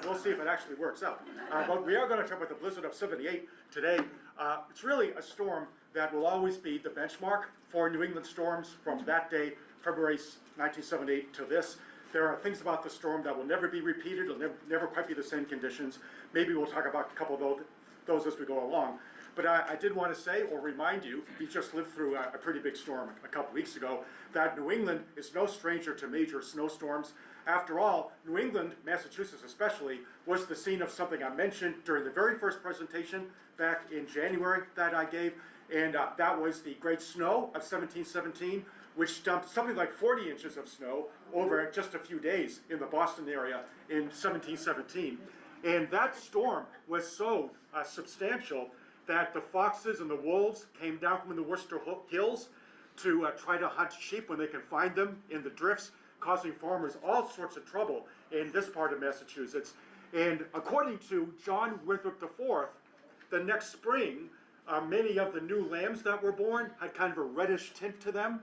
we'll see if it actually works out. But we are going to talk about the blizzard of '78 today. It's really a storm that will always be the benchmark for New England storms from that day, February 1978 to this. There are things about the storm that will never be repeated. It'll never quite be the same conditions. Maybe we'll talk about a couple of those as we go along. But I did want to say or remind you, we just lived through a pretty big storm a couple weeks ago, that New England is no stranger to major snowstorms. After all, New England, Massachusetts especially, was the scene of something I mentioned during the very first presentation back in January that I gave, and that was the Great Snow of 1717, which dumped something like 40 inches of snow over just a few days in the Boston area in 1717. And that storm was so substantial that the foxes and the wolves came down from the Worcester Hills to try to hunt sheep when they can find them in the drifts, causing farmers all sorts of trouble in this part of Massachusetts. And according to John Winthrop IV, the next spring, many of the new lambs that were born had kind of a reddish tint to them.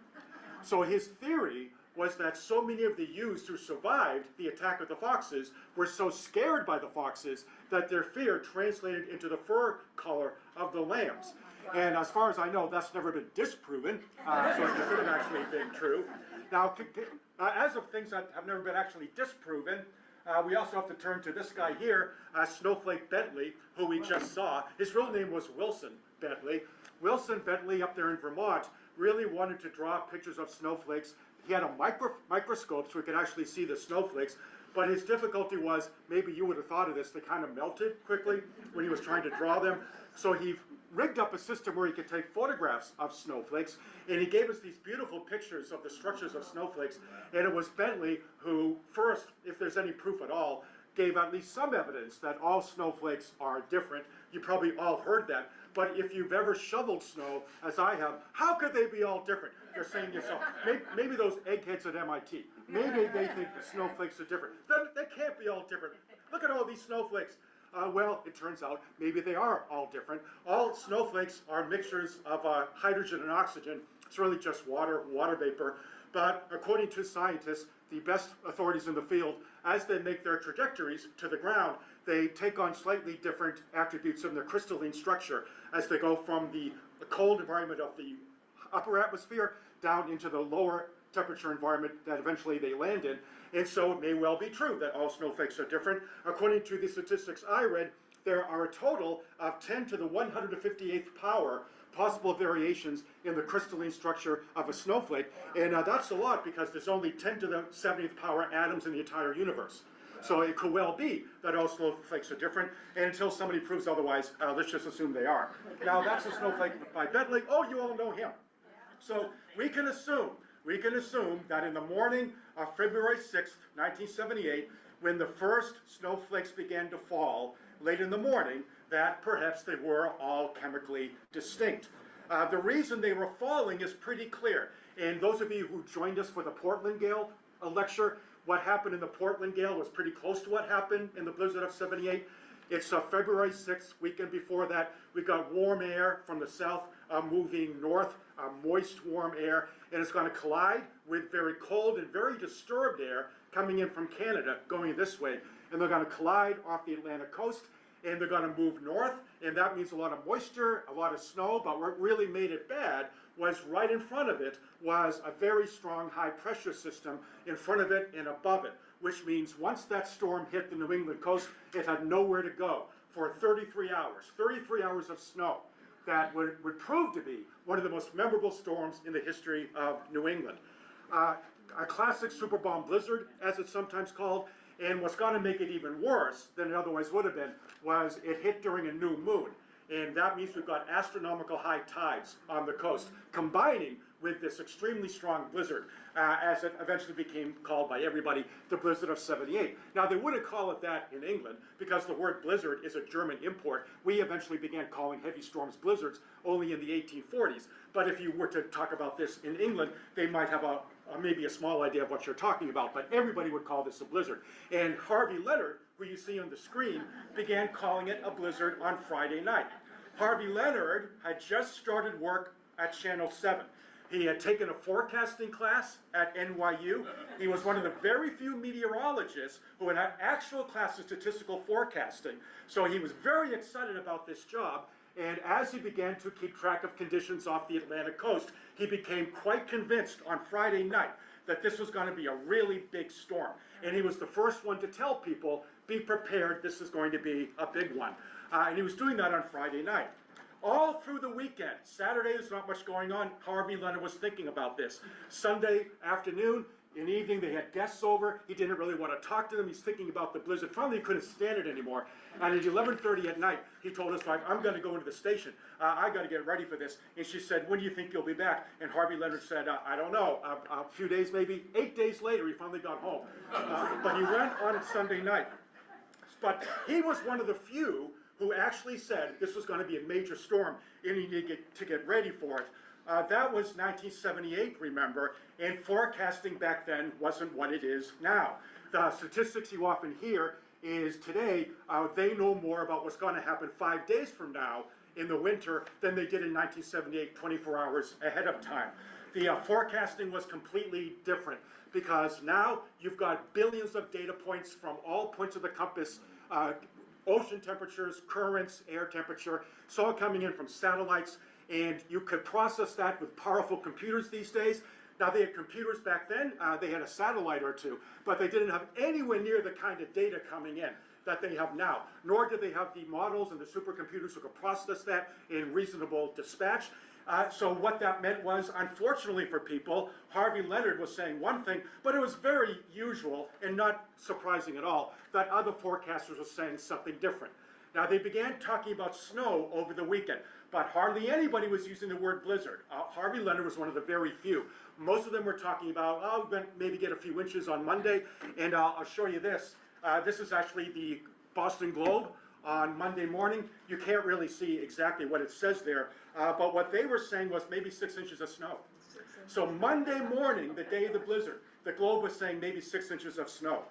So his theory was that so many of the ewes who survived the attack of the foxes were so scared by the foxes that their fear translated into the fur color of the lambs. And as far as I know, that's never been disproven, so it could have actually been true. Now, as of things that have never been actually disproven, we also have to turn to this guy here, Snowflake Bentley, who we just saw. His real name was Wilson Bentley. Wilson Bentley up there in Vermont really wanted to draw pictures of snowflakes. He had a microscope so he could actually see the snowflakes, but his difficulty was, maybe you would have thought of this, they kind of melted quickly when he was trying to draw them. So he rigged up a system where he could take photographs of snowflakes, and he gave us these beautiful pictures of the structures of snowflakes. And it was Bentley who first, if there's any proof at all, gave at least some evidence that all snowflakes are different. You probably all heard that. But if you've ever shoveled snow, as I have, how could they be all different? You're saying to yourself, maybe those eggheads at MIT, maybe they think the snowflakes are different. They can't be all different. Look at all these snowflakes. Well, it turns out maybe they are all different. All snowflakes are mixtures of hydrogen and oxygen. It's really just water vapor. But according to scientists, the best authorities in the field, as they make their trajectories to the ground, they take on slightly different attributes in their crystalline structure as they go from the cold environment of the upper atmosphere down into the lower temperature environment that eventually they land in. And so it may well be true that all snowflakes are different. According to the statistics I read, there are a total of 10 to the 158th power possible variations in the crystalline structure of a snowflake. And that's a lot because there's only 10 to the 70th power atoms in the entire universe. So it could well be that all snowflakes are different, and until somebody proves otherwise, let's just assume they are. Now that's a snowflake by Bentley. Oh, you all know him. So we can assume that in the morning of February 6th, 1978, when the first snowflakes began to fall late in the morning, that perhaps they were all chemically distinct. The reason they were falling is pretty clear. And those of you who joined us for the Portland Gale lecture, what happened in the Portland Gale was pretty close to what happened in the blizzard of '78. It's February 6th, weekend before that. We got warm air from the south moving north, moist warm air, and it's going to collide with very cold and very disturbed air coming in from Canada, going this way. And they're going to collide off the Atlantic coast, and they're going to move north, and that means a lot of moisture, a lot of snow, but what really made it bad was right in front of it was a very strong high pressure system in front of it and above it, which means once that storm hit the New England coast, it had nowhere to go for 33 hours of snow. That would prove to be one of the most memorable storms in the history of New England. A classic super bomb blizzard, as it's sometimes called, and what's going to make it even worse than it otherwise would have been was it hit during a new moon. And that means we've got astronomical high tides on the coast, combining with this extremely strong blizzard, as it eventually became called by everybody the blizzard of '78. Now, they wouldn't call it that in England because the word blizzard is a German import. We eventually began calling heavy storms blizzards only in the 1840s. But if you were to talk about this in England, they might have maybe a small idea of what you're talking about, but everybody would call this a blizzard. And Harvey Leonard, who you see on the screen, began calling it a blizzard on Friday night. Harvey Leonard had just started work at Channel 7. He had taken a forecasting class at NYU. He was one of the very few meteorologists who had an actual class of statistical forecasting. So he was very excited about this job. And as he began to keep track of conditions off the Atlantic coast, he became quite convinced on Friday night that this was going to be a really big storm. And he was the first one to tell people, be prepared, this is going to be a big one. And he was doing that on Friday night. All through the weekend, Saturday there's not much going on, Harvey Leonard was thinking about this. Sunday afternoon, in the evening, they had guests over. He didn't really want to talk to them. He's thinking about the blizzard. Finally, he couldn't stand it anymore. And at 11:30 at night, he told his wife, I'm going to go into the station. I got to get ready for this. And she said, when do you think you'll be back? And Harvey Leonard said, I don't know, a few days maybe. 8 days later, he finally got home. But he went on Sunday night. But he was one of the few who actually said this was going to be a major storm and he needed to get ready for it. That was 1978, remember, and forecasting back then wasn't what it is now. The statistics you often hear is today, they know more about what's going to happen 5 days from now in the winter than they did in 1978, 24 hours ahead of time. The forecasting was completely different because now you've got billions of data points from all points of the compass, ocean temperatures, currents, air temperature, it's all coming in from satellites, and you could process that with powerful computers these days. Now, they had computers back then, they had a satellite or two, but they didn't have anywhere near the kind of data coming in that they have now, nor did they have the models and the supercomputers who could process that in reasonable dispatch. So what that meant was, unfortunately for people, Harvey Leonard was saying one thing, but it was very usual and not surprising at all that other forecasters were saying something different. Now, they began talking about snow over the weekend, but hardly anybody was using the word blizzard. Harvey Leonard was one of the very few. Most of them were talking about, oh, we're going to maybe get a few inches on Monday, and I'll show you this. This is actually the Boston Globe on Monday morning. You can't really see exactly what it says there, but what they were saying was maybe 6 inches of snow. So Monday morning, the day of the blizzard, the Globe was saying maybe 6 inches of snow.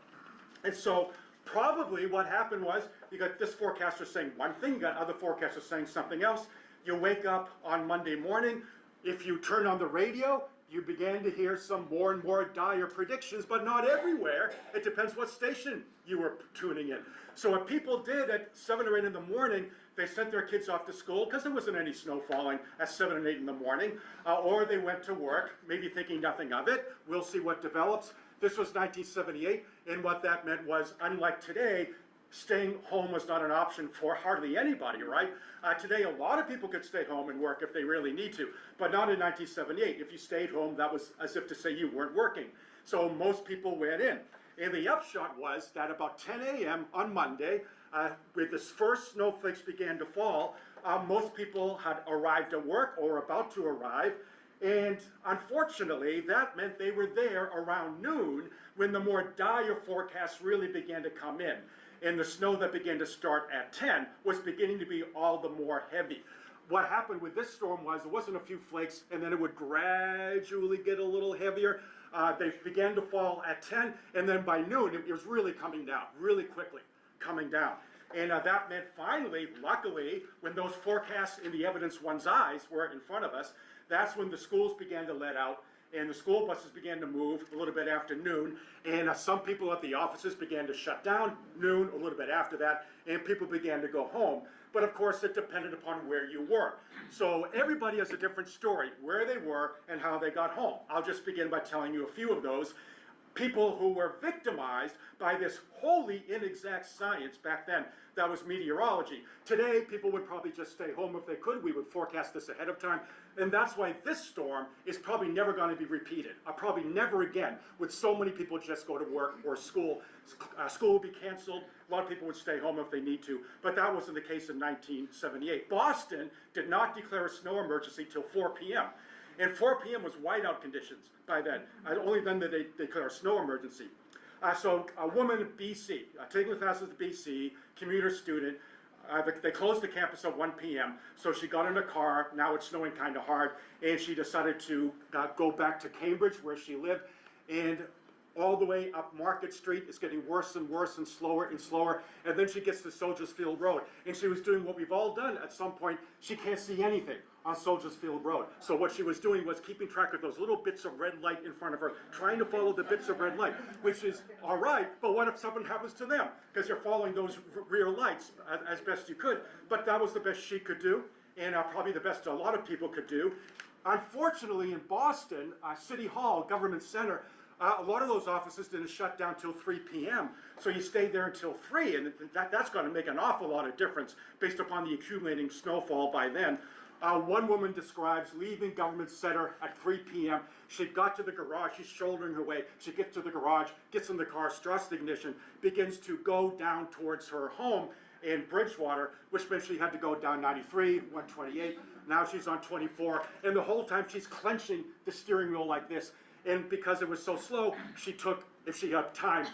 And so probably what happened was you got this forecaster saying one thing, you got other forecasters saying something else. You wake up on Monday morning. If you turn on the radio, you began to hear some more and more dire predictions, but not everywhere. It depends what station you were tuning in. So what people did at 7 or 8 in the morning, they sent their kids off to school because there wasn't any snow falling at 7 and 8 in the morning, or they went to work, maybe thinking nothing of it. We'll see what develops. This was 1978, and what that meant was, unlike today, staying home was not an option for hardly anybody, right? Today, a lot of people could stay home and work if they really need to, but not in 1978. If you stayed home, that was as if to say you weren't working. So most people went in. And the upshot was that about 10 a.m. on Monday, with the first snowflakes began to fall, most people had arrived at work or about to arrive. And unfortunately, that meant they were there around noon when the more dire forecasts really began to come in. And the snow that began to start at 10 was beginning to be all the more heavy. What happened with this storm was it wasn't a few flakes and then it would gradually get a little heavier. They began to fall at 10, and then by noon it was really coming down, really quickly coming down. And that meant finally, luckily, when those forecasts in the evidence one's eyes were in front of us, that's when the schools began to let out and the school buses began to move a little bit after noon, and some people at the offices began to shut down noon, a little bit after that, and people began to go home. But of course, it depended upon where you were. So everybody has a different story, where they were and how they got home. I'll just begin by telling you a few of those. People who were victimized by this wholly inexact science back then that was meteorology. Today, people would probably just stay home if they could. We would forecast this ahead of time. And that's why this storm is probably never going to be repeated. Probably never again would so many people just go to work or school. School would be canceled. A lot of people would stay home if they need to. But that wasn't the case in 1978. Boston did not declare a snow emergency till 4 p.m. And 4 p.m. was whiteout conditions by then. Only then did they declare a snow emergency. So a woman in BC, taking classes at BC, commuter student, they closed the campus at 1 p.m., so she got in a car. Now it's snowing kind of hard, and she decided to go back to Cambridge, where she lived. And all the way up Market Street. It's getting worse and worse and slower, and then she gets to Soldiers Field Road. And she was doing what we've all done at some point. She can't see anything on Soldiers Field Road. So what she was doing was keeping track of those little bits of red light in front of her, trying to follow the bits of red light, which is all right, but what if something happens to them? Because you're following those rear lights as best you could. But that was the best she could do, and probably the best a lot of people could do. Unfortunately, in Boston, City Hall, Government Center, a lot of those offices didn't shut down till 3 p.m. So you stayed there until 3, and that's going to make an awful lot of difference based upon the accumulating snowfall by then. One woman describes leaving Government Center at 3 p.m. She got to the garage, she's shouldering her way. She gets to the garage, gets in the car, starts the ignition, begins to go down towards her home in Bridgewater, which meant she had to go down 93, 128. Now she's on 24, and the whole time she's clenching the steering wheel like this. And because it was so slow, she took, if she had time,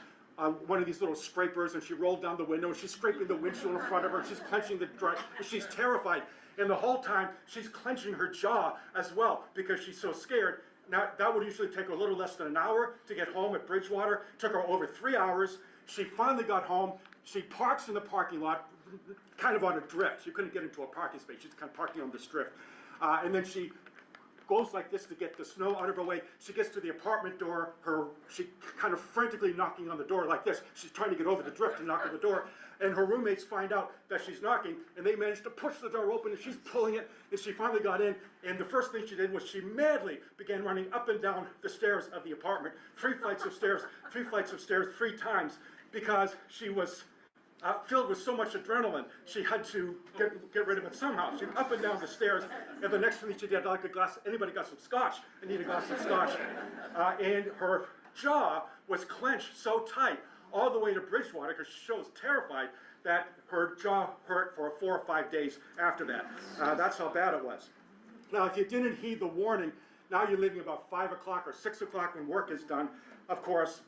one of these little scrapers, and she rolled down the window, and she's scraping the windshield in front of her, and she's clenching the drive, and she's terrified. And the whole time, she's clenching her jaw as well, because she's so scared. Now, that would usually take her a little less than an hour to get home at Bridgewater. It took her over 3 hours. She finally got home. She parks in the parking lot, kind of on a drift. She couldn't get into a parking space. She's kind of parking on this drift. And then she goes like this to get the snow out of her way. She gets to the apartment door. She kind of frantically knocking on the door like this. She's trying to get over the drift and knock on the door. And her roommates find out that she's knocking, and they manage to push the door open, and she's pulling it, and she finally got in. And the first thing she did was she madly began running up and down the stairs of the apartment, 3 flights of stairs, 3 times, because she was filled with so much adrenaline, she had to get rid of it somehow. She up and down the stairs, and the next thing she did, like a glass, anybody got some scotch? I need a glass of scotch. And her jaw was clenched so tight all the way to Bridgewater, because she was terrified that her jaw hurt for 4 or 5 days after that. That's how bad it was. Now, if you didn't heed the warning, now you're leaving about 5 o'clock or 6 o'clock when work is done. Of course,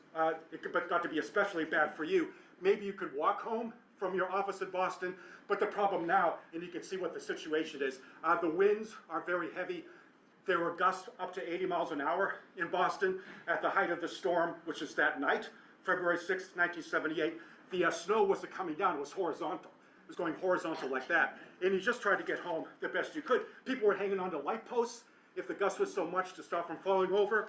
it got to be especially bad for you. Maybe you could walk home from your office in Boston, but the problem now, and you can see what the situation is, the winds are very heavy. There were gusts up to 80 miles an hour in Boston at the height of the storm, which is that night, February 6, 1978. The snow wasn't coming down, it was horizontal. It was going horizontal like that. And you just tried to get home the best you could. People were hanging onto light posts if the gust was so much to stop from falling over.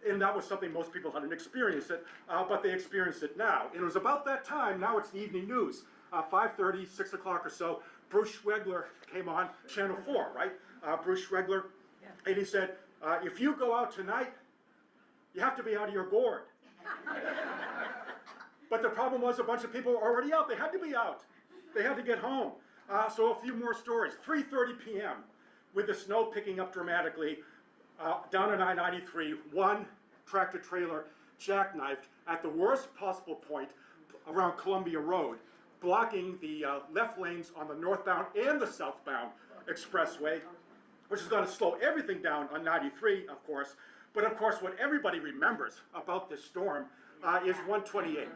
And that was something most people hadn't experienced it, but they experienced it now. And it was about that time, now it's the evening news, 5:30, 6 o'clock or so, Bruce Schwegler came on, Channel 4, right? Bruce Schwegler, and he said, if you go out tonight, you have to be out of your gourd. But the problem was a bunch of people were already out. They had to be out. They had to get home. So a few more stories. 3:30 p.m., with the snow picking up dramatically, down on I-93, one tractor-trailer jackknifed at the worst possible point around Columbia Road, blocking the left lanes on the northbound and the southbound expressway, which is going to slow everything down on 93, of course. But of course, what everybody remembers about this storm is 128.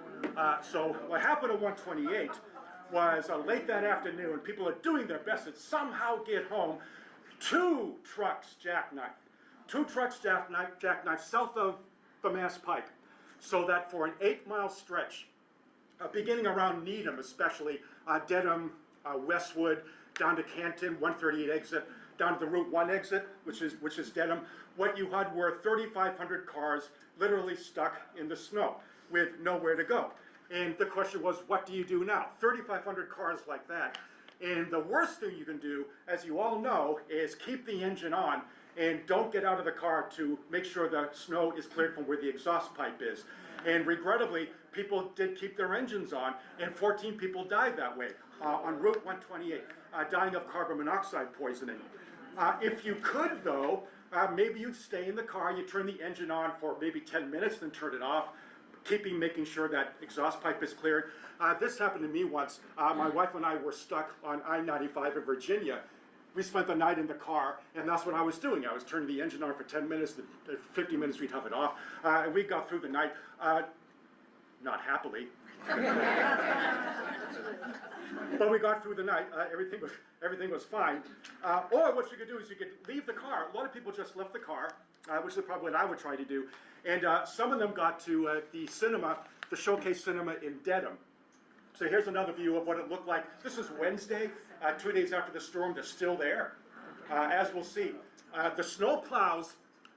So what happened at 128 was late that afternoon, people are doing their best to somehow get home. 2 trucks jackknifed. 2 trucks jackknifed south of the Mass Pike, so that for an 8-mile stretch, beginning around Needham especially, Dedham, Westwood, down to Canton, 138 exit, down to the Route 1 exit, which is Dedham, what you had were 3,500 cars literally stuck in the snow with nowhere to go. And the question was, what do you do now? 3,500 cars like that. And the worst thing you can do, as you all know, is keep the engine on and don't get out of the car to make sure the snow is cleared from where the exhaust pipe is. And regrettably, people did keep their engines on, and 14 people died that way on Route 128, dying of carbon monoxide poisoning. If you could, though, maybe you'd stay in the car, you turn the engine on for maybe 10 minutes, then turn it off, making sure that exhaust pipe is cleared. This happened to me once. My wife and I were stuck on I-95 in Virginia. We spent the night in the car, and that's what I was doing. I was turning the engine on for 10 minutes, 50 minutes we'd have it off, and we got through the night, not happily. But we got through the night, everything was fine. Or what you could do is you could leave the car. A lot of people just left the car, which is probably what I would try to do. And some of them got to the cinema, the Showcase Cinema in Dedham. So here's another view of what it looked like. This is Wednesday, 2 days after the storm. They're still there, as we'll see. The snow plows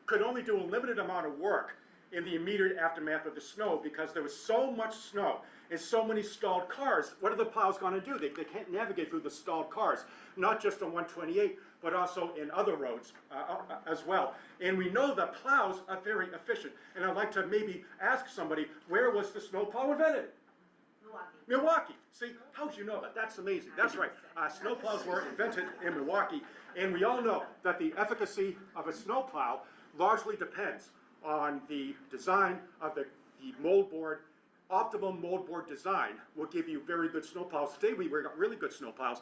could only do a limited amount of work in the immediate aftermath of the snow because there was so much snow and so many stalled cars. What are the plows going to do? They can't navigate through the stalled cars, not just on 128, but also in other roads as well. And we know that plows are very efficient. And I'd like to maybe ask somebody, where was the snow plow invented? Milwaukee. See, how'd you know that? That's amazing. That's right. Snow plows were invented in Milwaukee. And we all know that the efficacy of a snow plow largely depends on the design of the mold board. Optimal mold board design will give you very good snow plows. Today we got really good snow plows.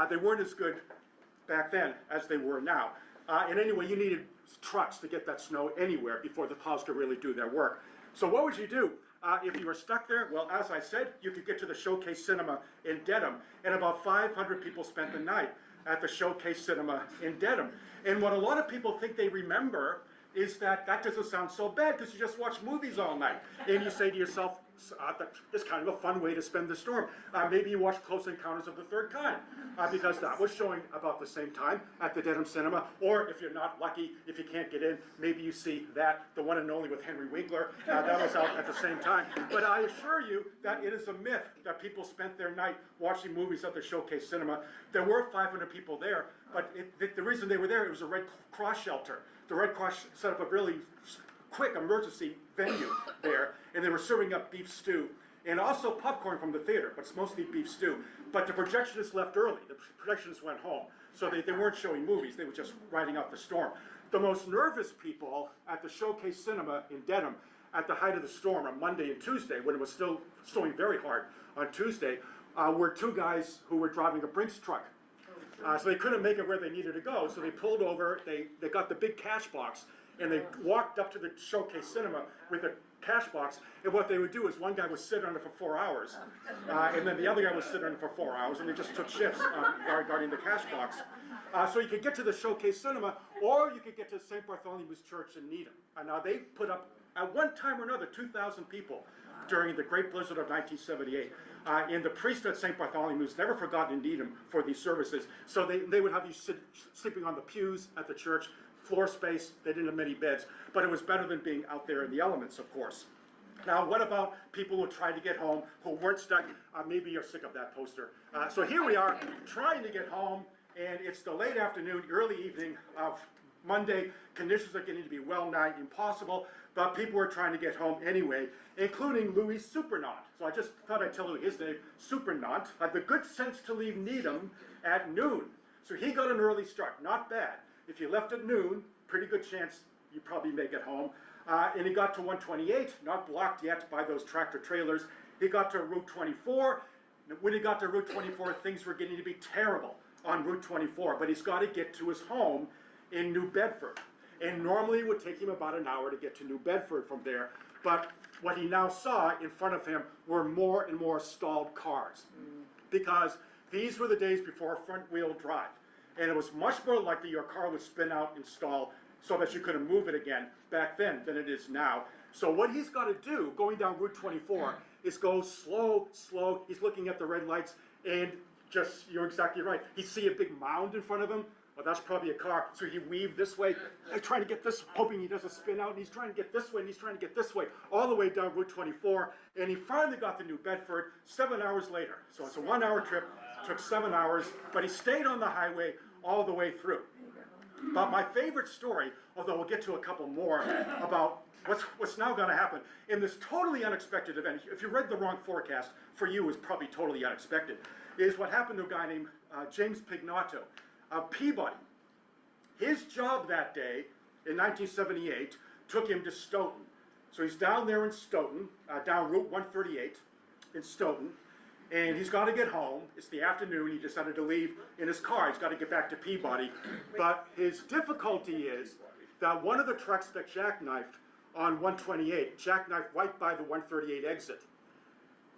They weren't as good back then as they were now. And anyway, you needed trucks to get that snow anywhere before the plows could really do their work. So what would you do if you were stuck there? Well, as I said, you could get to the Showcase Cinema in Dedham, and about 500 people spent the night at the Showcase Cinema in Dedham. And what a lot of people think they remember is that doesn't sound so bad because you just watch movies all night. And you say to yourself, that's kind of a fun way to spend the storm. Maybe you watch Close Encounters of the Third Kind because that was showing about the same time at the Dedham Cinema. Or if you're not lucky, if you can't get in, maybe you see that, the one and only with Henry Winkler. That was out at the same time. But I assure you that it is a myth that people spent their night watching movies at the Showcase Cinema. There were 500 people there, but the reason they were there, it was a Red Cross shelter. The Red Cross set up a really quick emergency venue there, and they were serving up beef stew and also popcorn from the theater, but it's mostly beef stew. But the projectionists left early. The projectionists went home, so they weren't showing movies. They were just riding out the storm. The most nervous people at the Showcase Cinema in Dedham at the height of the storm on Monday and Tuesday, when it was still snowing very hard on Tuesday, were two guys who were driving a Brinks truck. So they couldn't make it where they needed to go, so they pulled over, they got the big cash box, and they walked up to the Showcase Cinema with a cash box, and what they would do is one guy would sit on it for 4 hours, and then the other guy would sit on it for 4 hours, and they just took shifts guarding the cash box. So you could get to the Showcase Cinema, or you could get to St. Bartholomew's Church in Needham. Now they put up, at one time or another, 2,000 people during the Great Blizzard of 1978. And the priest at St. Bartholomew's never forgot in Needham for these services. So they would have you sleeping on the pews at the church, floor space. They didn't have many beds, but it was better than being out there in the elements, of course. Now, what about people who tried to get home, who weren't stuck? Maybe you're sick of that poster. So here we are, trying to get home, and it's the late afternoon, early evening of Monday. Conditions are getting to be well nigh impossible, but people are trying to get home anyway, including Louis Supernant. So I just thought I'd tell you his name. Supernant had the good sense to leave Needham at noon. So he got an early start, not bad. If you left at noon, pretty good chance you'd probably make it home. And he got to 128, not blocked yet by those tractor trailers. He got to Route 24. When he got to Route 24, things were getting to be terrible on Route 24, but he's got to get to his home in New Bedford. And normally it would take him about an hour to get to New Bedford from there. But what he now saw in front of him were more and more stalled cars. Because these were the days before front-wheel drive. And it was much more likely your car would spin out and stall so that you couldn't move it again back then than it is now. So what he's got to do, going down Route 24, is go slow, slow. He's looking at the red lights, and just, you're exactly right. He see a big mound in front of him. Well, that's probably a car. So he weaved this way. I'm trying to get this, hoping he doesn't spin out, and he's trying to get this way, and he's trying to get this way, all the way down Route 24. And he finally got to New Bedford 7 hours later. So it's a 1 hour trip, took 7 hours, but he stayed on the highway all the way through. But my favorite story, although we'll get to a couple more, about what's now going to happen in this totally unexpected event. If you read the wrong forecast, for you it was probably totally unexpected, is what happened to a guy named James Pignato of Peabody. His job that day in 1978 took him to Stoughton. So he's down there in Stoughton, down Route 138 in Stoughton, and he's got to get home. It's the afternoon. He decided to leave in his car. He's got to get back to Peabody. But his difficulty is that one of the trucks that jackknifed on 128, jackknifed right by the 138 exit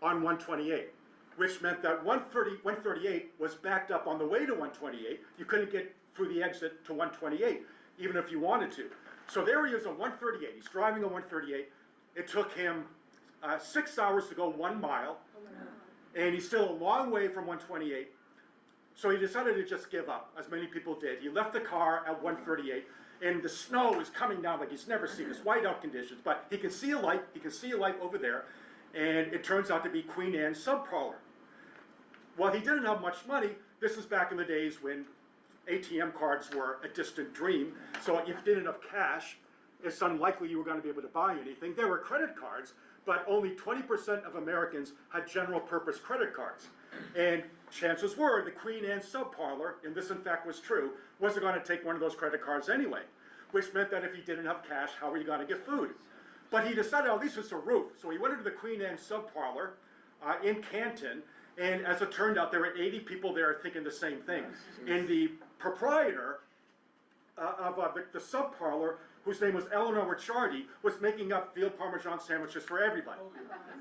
on 128, which meant that 138 was backed up on the way to 128. You couldn't get through the exit to 128, even if you wanted to. So there he is on 138. He's driving on 138. It took him 6 hours to go 1 mile, and he's still a long way from 128. So he decided to just give up, as many people did. He left the car at 138, and the snow is coming down like he's never seen. It's whiteout conditions, but he can see a light. He can see a light over there, and it turns out to be Queen Anne's subparlor. Well, he didn't have much money. This is back in the days when ATM cards were a distant dream. So if you didn't have cash, it's unlikely you were going to be able to buy anything. There were credit cards, but only 20% of Americans had general purpose credit cards. And chances were the Queen Anne subparlor, and this in fact was true, wasn't going to take one of those credit cards anyway, which meant that if he didn't have cash, how were you going to get food? But he decided at least it's a roof. So he went into the Queen Anne subparlor in Canton, and as it turned out, there were 80 people there thinking the same thing. And the proprietor of the subparlor, whose name was Eleanor Ricciardi, was making up veal parmesan sandwiches for everybody.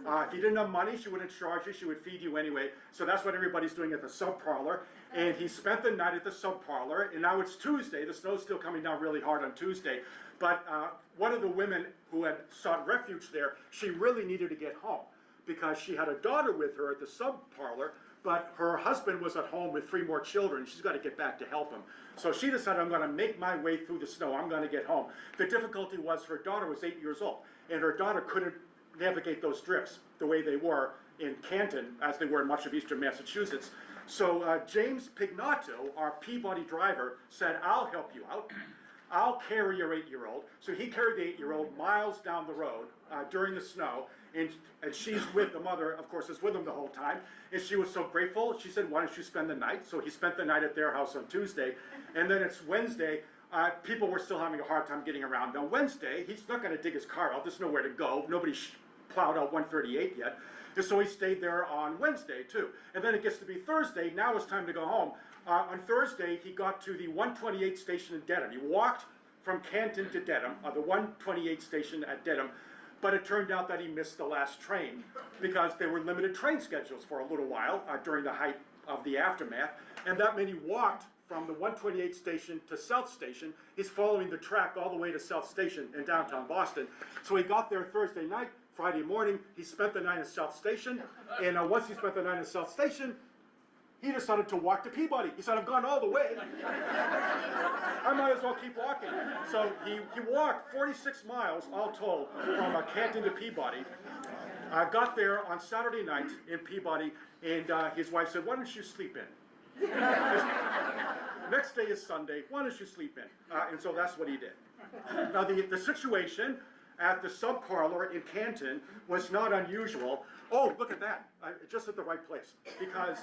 If you didn't have money, she wouldn't charge you, she would feed you anyway. So that's what everybody's doing at the subparlor. And he spent the night at the subparlor, and now it's Tuesday. The snow's still coming down really hard on Tuesday. But one of the women who had sought refuge there, she really needed to get home because she had a daughter with her at the subparlor, but her husband was at home with 3 more children. She's got to get back to help him. So she decided, I'm going to make my way through the snow. I'm going to get home. The difficulty was her daughter was 8 years old, and her daughter couldn't navigate those drifts the way they were in Canton, as they were in much of eastern Massachusetts. So James Pignato, our Peabody driver, said, I'll help you out. I'll carry your 8-year-old. So he carried the 8-year-old miles down the road during the snow, and she's with the mother, of course, is with him the whole time. And she was so grateful, she said, why don't you spend the night? So he spent the night at their house on Tuesday. And then it's Wednesday. People were still having a hard time getting around. Now Wednesday, he's not going to dig his car out. There's nowhere to go. Nobody plowed out 138 yet. And so he stayed there on Wednesday, too. And then it gets to be Thursday. Now it's time to go home. On Thursday, he got to the 128 station in Dedham. He walked from Canton to Dedham, the 128 station at Dedham. But it turned out that he missed the last train because there were limited train schedules for a little while during the height of the aftermath. And that meant he walked from the 128 station to South Station. He's following the track all the way to South Station in downtown Boston. So he got there Thursday night. Friday morning, he spent the night at South Station. And once he spent the night at South Station, he decided to walk to Peabody. He said, I've gone all the way. I might as well keep walking. So he walked 46 miles, all told, from Canton to Peabody. Got there on Saturday night in Peabody, and his wife said, why don't you sleep in? Next day is Sunday. Why don't you sleep in? And so that's what he did. Now, the situation at the subparlor in Canton was not unusual. Oh, look at that. Just at the right place. Because,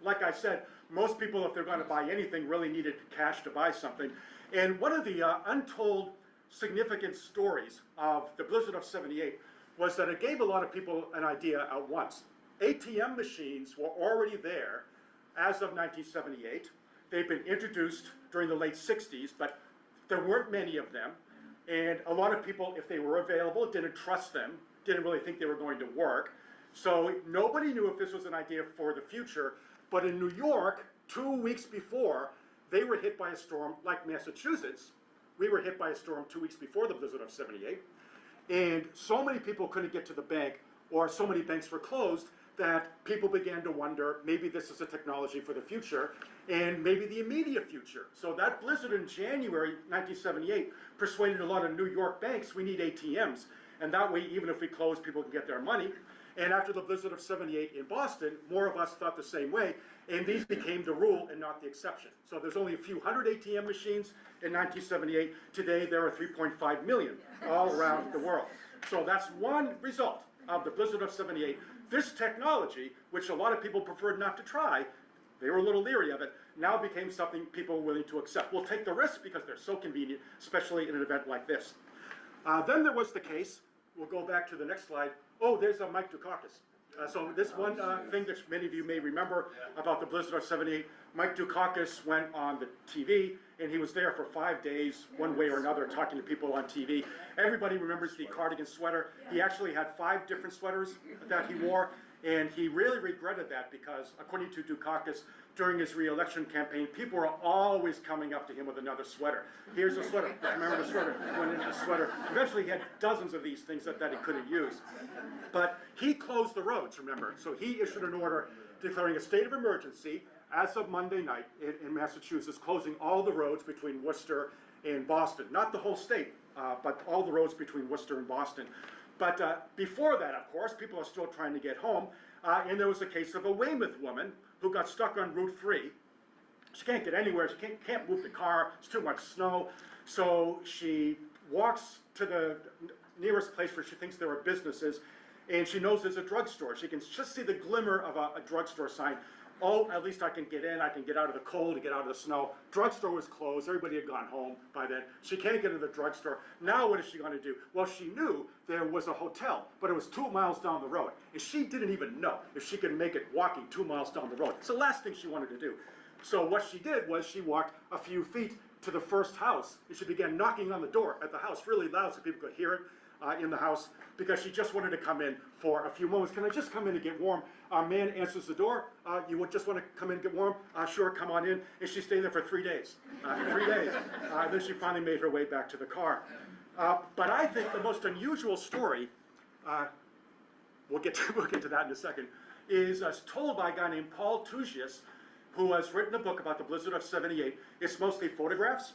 like I said, most people, if they're going to buy anything, really needed cash to buy something. And one of the untold significant stories of the blizzard of '78 was that it gave a lot of people an idea at once. ATM machines were already there as of 1978. They'd been introduced during the late 60s, but there weren't many of them. And a lot of people, if they were available, didn't trust them, didn't really think they were going to work. So nobody knew if this was an idea for the future. But in New York, 2 weeks before, they were hit by a storm like Massachusetts. We were hit by a storm 2 weeks before the blizzard of '78. And so many people couldn't get to the bank, or so many banks were closed, that people began to wonder, maybe this is a technology for the future, and maybe the immediate future. So that blizzard in January 1978 persuaded a lot of New York banks, we need ATMs. And that way, even if we close, people can get their money. And after the blizzard of '78 in Boston, more of us thought the same way, and these became the rule and not the exception. So there's only a few hundred ATM machines in 1978. Today, there are 3.5 million all around the world. So that's one result of the blizzard of '78. This technology, which a lot of people preferred not to try, they were a little leery of it, now became something people were willing to accept. We'll take the risk because they're so convenient, especially in an event like this. Then there was the case, we'll go back to the next slide. Oh, there's Mike Dukakis. So this one thing that many of you may remember about the blizzard of '78, Mike Dukakis went on the TV, and he was there for 5 days, one way or another, talking to people on TV. Everybody remembers the cardigan sweater. He actually had 5 different sweaters that he wore, And he really regretted that because, according to Dukakis, during his re-election campaign, people were always coming up to him with another sweater. Here's a sweater. Remember the sweater? Went into the sweater. Eventually, he had dozens of these things that he couldn't use. But he closed the roads, remember. So he issued an order declaring a state of emergency as of Monday night in Massachusetts, closing all the roads between Worcester and Boston. Not the whole state, but all the roads between Worcester and Boston. But before that, of course, people are still trying to get home. And there was a case of a Weymouth woman who got stuck on Route 3. She can't get anywhere. She can't move the car. It's too much snow. So she walks to the nearest place where she thinks there are businesses, and she knows there's a drugstore. She can just see the glimmer of a drugstore sign. Oh, at least I can get in. I can get out of the cold, to get out of the snow. Drugstore was closed. Everybody had gone home by then. She can't get into the drugstore. Now what is she going to do? Well, she knew there was a hotel, but it was 2 miles down the road. And she didn't even know if she could make it walking 2 miles down the road. It's the last thing she wanted to do. So what she did was she walked a few feet to the first house, and she began knocking on the door at the house really loud so people could hear it in the house, because she just wanted to come in for a few moments. Can I just come in and get warm? A man answers the door. You would just want to come in and get warm? Sure, come on in. And she stayed there for 3 days. 3 days. Then she finally made her way back to the car. But I think the most unusual story, we'll get to that in a second, is told by a guy named Paul Tugius, who has written a book about the blizzard of '78. It's mostly photographs,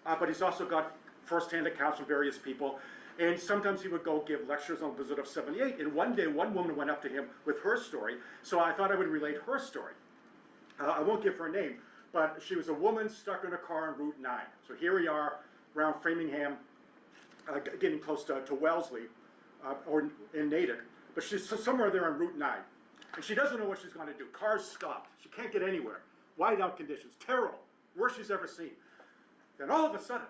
but he's also got first-hand accounts from various people. And sometimes he would go give lectures on the blizzard of '78. And one day, one woman went up to him with her story. So I thought I would relate her story. I won't give her name, but she was a woman stuck in a car on Route 9. So here we are around Framingham, getting close to Wellesley, or in Natick. But she's somewhere there on Route 9. And she doesn't know what she's going to do. Cars stopped. She can't get anywhere. Whiteout conditions. Terrible. Worst she's ever seen. Then all of a sudden,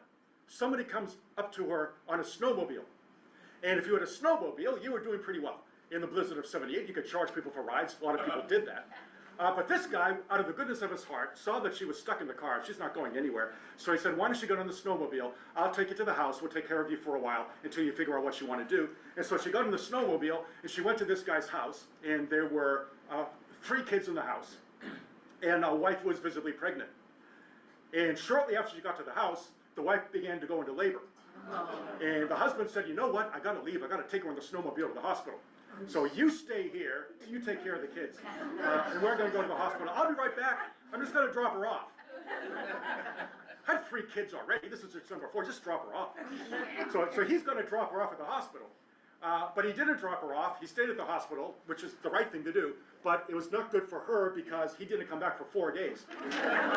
somebody comes up to her on a snowmobile. And if you had a snowmobile, you were doing pretty well. In the blizzard of '78, you could charge people for rides. A lot of people did that. But this guy, out of the goodness of his heart, saw that she was stuck in the car. She's not going anywhere. So he said, why don't you get on the snowmobile? I'll take you to the house. We'll take care of you for a while until you figure out what you want to do. And so she got on the snowmobile, and she went to this guy's house. And there were 3 kids in the house. And a wife was visibly pregnant. And shortly after she got to the house, the wife began to go into labor. And the husband said, you know what, I gotta leave, I gotta take her on the snowmobile to the hospital. So you stay here, you take care of the kids. And we're gonna go to the hospital. I'll be right back, I'm just gonna drop her off. I had 3 kids already, this is number 4, just drop her off. So he's gonna drop her off at the hospital. But he didn't drop her off. He stayed at the hospital, which is the right thing to do, but it was not good for her because he didn't come back for 4 days.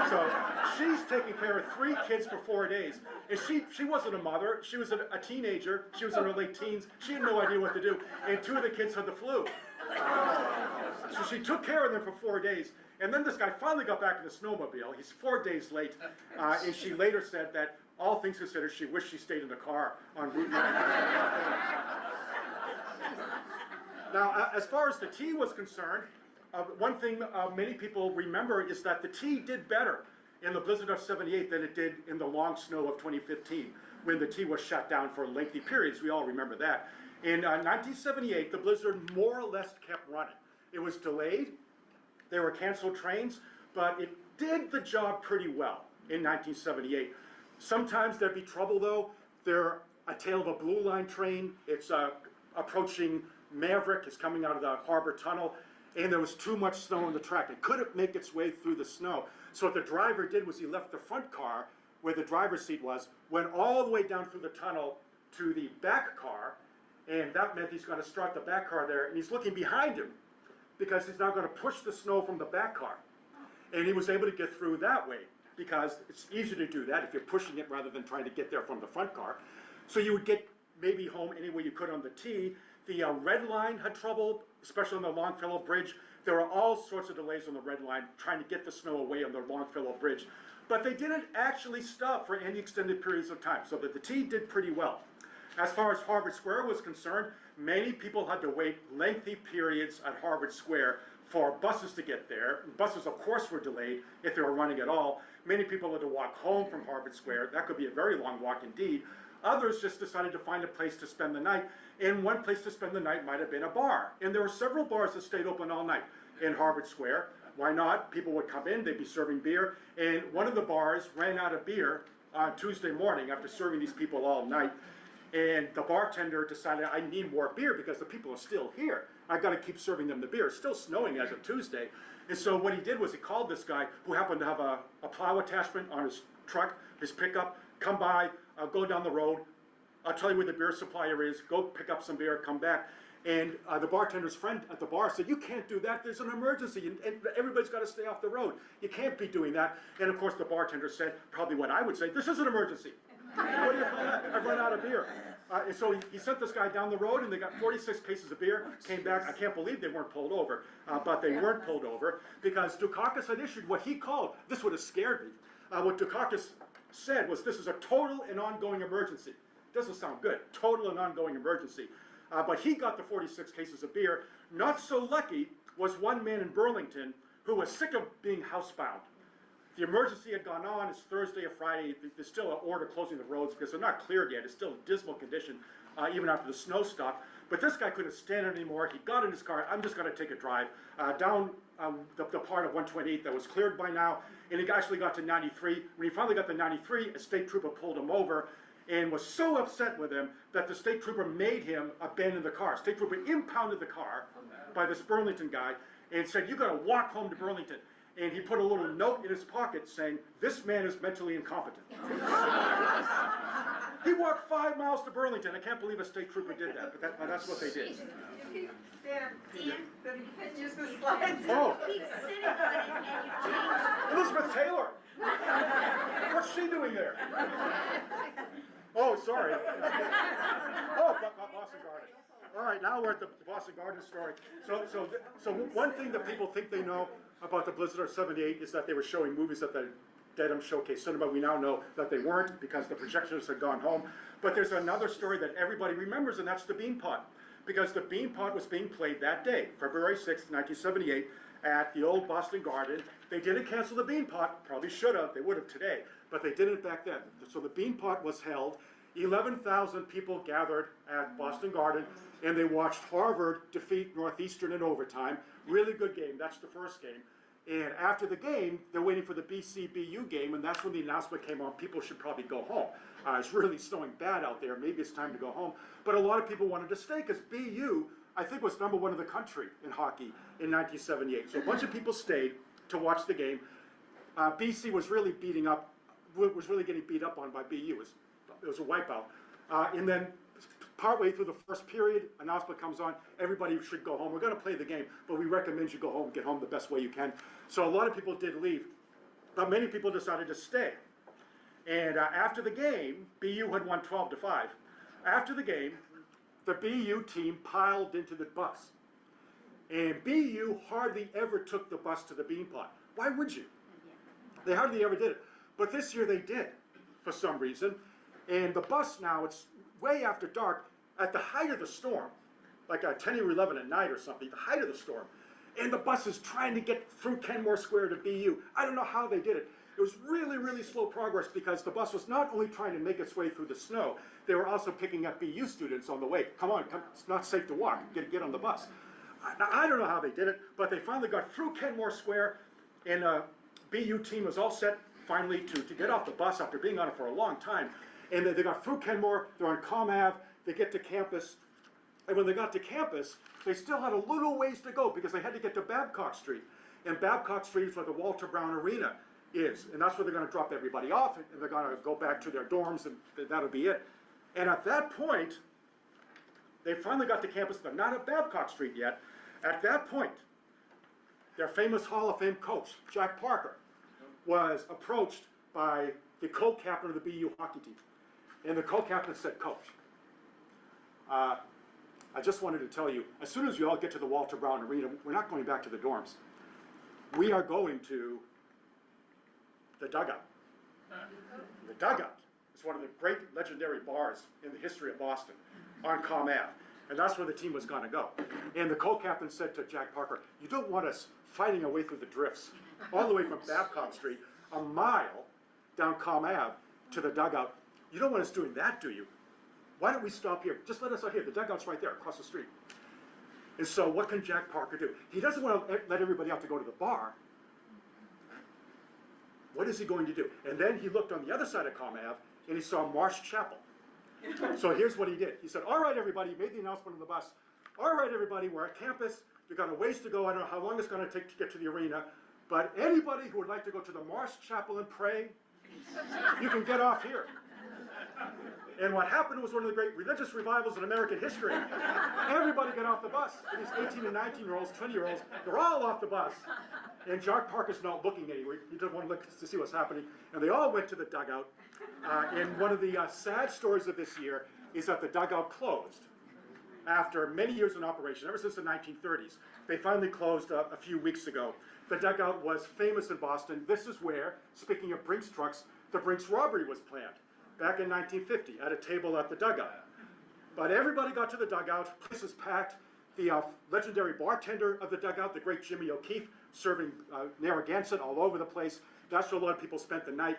So she's taking care of 3 kids for 4 days. And she wasn't a mother. She was a teenager. She was in her late teens. She had no idea what to do. And 2 of the kids had the flu. So she took care of them for 4 days. And then this guy finally got back in the snowmobile. He's 4 days late. And she later said that, all things considered, she wished she stayed in the car on Route 9. Now, as far as the tea was concerned, one thing many people remember is that the tea did better in the blizzard of '78 than it did in the long snow of 2015, when the tea was shut down for lengthy periods. We all remember that. In 1978, the blizzard more or less kept running. It was delayed. There were canceled trains, but it did the job pretty well in 1978. Sometimes there'd be trouble, though. There's a tail of a Blue Line train. It's approaching Maverick. It's coming out of the harbor tunnel, and there was too much snow on the track. It couldn't make its way through the snow. So what the driver did was he left the front car where the driver's seat was, went all the way down through the tunnel to the back car, and that meant he's going to start the back car there, and he's looking behind him because he's now going to push the snow from the back car. And he was able to get through that way because it's easier to do that if you're pushing it rather than trying to get there from the front car. So you would get maybe home any way you could on the T. The Red Line had trouble, especially on the Longfellow Bridge. There were all sorts of delays on the Red Line trying to get the snow away on the Longfellow Bridge. But they didn't actually stop for any extended periods of time, so that the T did pretty well. As far as Harvard Square was concerned, many people had to wait lengthy periods at Harvard Square for buses to get there. Buses, of course, were delayed if they were running at all. Many people had to walk home from Harvard Square. That could be a very long walk indeed. Others just decided to find a place to spend the night, and one place to spend the night might have been a bar. And there were several bars that stayed open all night in Harvard Square. Why not? People would come in, they'd be serving beer, and one of the bars ran out of beer on Tuesday morning after serving these people all night. And the bartender decided, I need more beer because the people are still here. I've got to keep serving them the beer. It's still snowing as of Tuesday. And so what he did was he called this guy who happened to have a plow attachment on his truck, his pickup, come by, go down the road, I'll tell you where the beer supplier is, go pick up some beer, come back. And the bartender's friend at the bar said, you can't do that, there's an emergency, and everybody's got to stay off the road. You can't be doing that. And of course the bartender said, probably what I would say, this is an emergency. What are you playing at? I've run out of beer. And so he sent this guy down the road, and they got 46 cases of beer, came back. I can't believe they weren't pulled over, but they weren't pulled over because Dukakis had issued what he called, this would have scared me, what Dukakis said was this is a total and ongoing emergency. Doesn't sound good, total and ongoing emergency. But he got the 46 cases of beer. Not so lucky was one man in Burlington who was sick of being housebound. The emergency had gone on. It's Thursday or Friday. There's still an order closing the roads because they're not cleared yet. It's still in dismal condition, even after the snow stopped. But this guy couldn't stand it anymore. He got in his car. I'm just going to take a drive down the part of 128 that was cleared by now. And he actually got to 93. When he finally got to 93, a state trooper pulled him over and was so upset with him that the state trooper made him abandon the car. State trooper impounded the car by this Burlington guy and said, you got to walk home to Burlington. And he put a little note in his pocket saying, this man is mentally incompetent. He walked 5 miles to Burlington. I can't believe a state trooper did that, but that's what they did. Dan, the pictures the slides. Oh, Keep sitting on it and you change. Elizabeth Taylor. What's she doing there? Oh, sorry. Oh, Boston Garden. All right, now we're at the Boston Garden story. So one thing that people think they know about the blizzard of '78 is that they were showing movies at the Dedham Showcase Cinema. We now know that they weren't because the projectionists had gone home. But there's another story that everybody remembers, and that's the Beanpot. Because the Beanpot was being played that day, February 6th, 1978, at the old Boston Garden. They didn't cancel the Beanpot, probably should have, they would have today, but they didn't back then. So the Beanpot was held. 11,000 people gathered at Boston Garden, and they watched Harvard defeat Northeastern in overtime. Really good game, that's the first game. And after the game, they're waiting for the BC-BU game, and that's when the announcement came on, people should probably go home. It's really snowing bad out there, maybe it's time to go home. But a lot of people wanted to stay, because BU, I think, was #1 in the country in hockey in 1978. So a bunch of people stayed to watch the game. BC was really getting beat up on by BU. It was a wipeout. And then partway through the first period, announcement comes on, everybody should go home. We're going to play the game, but we recommend you go home, get home the best way you can. So a lot of people did leave, but many people decided to stay. And after the game, BU had won 12-5. After the game, the BU team piled into the bus. And BU hardly ever took the bus to the Beanpot. Why would you? They hardly ever did it. But this year they did, for some reason. And the bus now, it's way after dark, at the height of the storm, like 10 or 11 at night or something, the height of the storm. And the bus is trying to get through Kenmore Square to BU. I don't know how they did it. It was really, really slow progress because the bus was not only trying to make its way through the snow, they were also picking up BU students on the way. Come on, it's not safe to walk, get on the bus. Now, I don't know how they did it, but they finally got through Kenmore Square, and BU team was all set finally to get off the bus after being on it for a long time. And they got through Kenmore, they're on Com Ave, they get to campus, and when they got to campus, they still had a little ways to go because they had to get to Babcock Street. And Babcock Street is where the Walter Brown Arena is, and that's where they're going to drop everybody off, and they're going to go back to their dorms, and that'll be it. And at that point, they finally got to campus. They're not at Babcock Street yet. At that point, their famous Hall of Fame coach, Jack Parker, was approached by the co-captain of the BU hockey team. And the co-captain said, Coach, I just wanted to tell you, as soon as we all get to the Walter Brown Arena, we're not going back to the dorms. We are going to the dugout. The dugout is one of the great legendary bars in the history of Boston on Com Ave. And that's where the team was going to go. And the co-captain said to Jack Parker, you don't want us fighting our way through the drifts, all the way from Babcock Street, a mile down Com Ave to the dugout. you don't want us doing that, do you? Why don't we stop here? Just let us out here. The dugout's right there across the street. And so what can Jack Parker do? He doesn't want to let everybody out to go to the bar. What is he going to do? And then he looked on the other side of Comm Ave, and he saw Marsh Chapel. So here's what he did. He said, all right, everybody, he made the announcement on the bus. All right, everybody, we're at campus. We've got a ways to go. I don't know how long it's going to take to get to the arena. But anybody who would like to go to the Marsh Chapel and pray, you can get off here. And what happened was one of the great religious revivals in American history. Everybody got off the bus. These 18 and 19-year-olds, 20-year-olds, they're all off the bus. And Jack Parker's not looking anywhere. He doesn't want to look to see what's happening. And they all went to the dugout. And one of the sad stories of this year is that the dugout closed after many years in operation, ever since the 1930s. They finally closed a few weeks ago. The dugout was famous in Boston. This is where, speaking of Brinks trucks, the Brinks robbery was planned back in 1950 at a table at the dugout. But everybody got to the dugout, place was packed. The legendary bartender of the dugout, the great Jimmy O'Keefe, serving Narragansett all over the place. That's where a lot of people spent the night.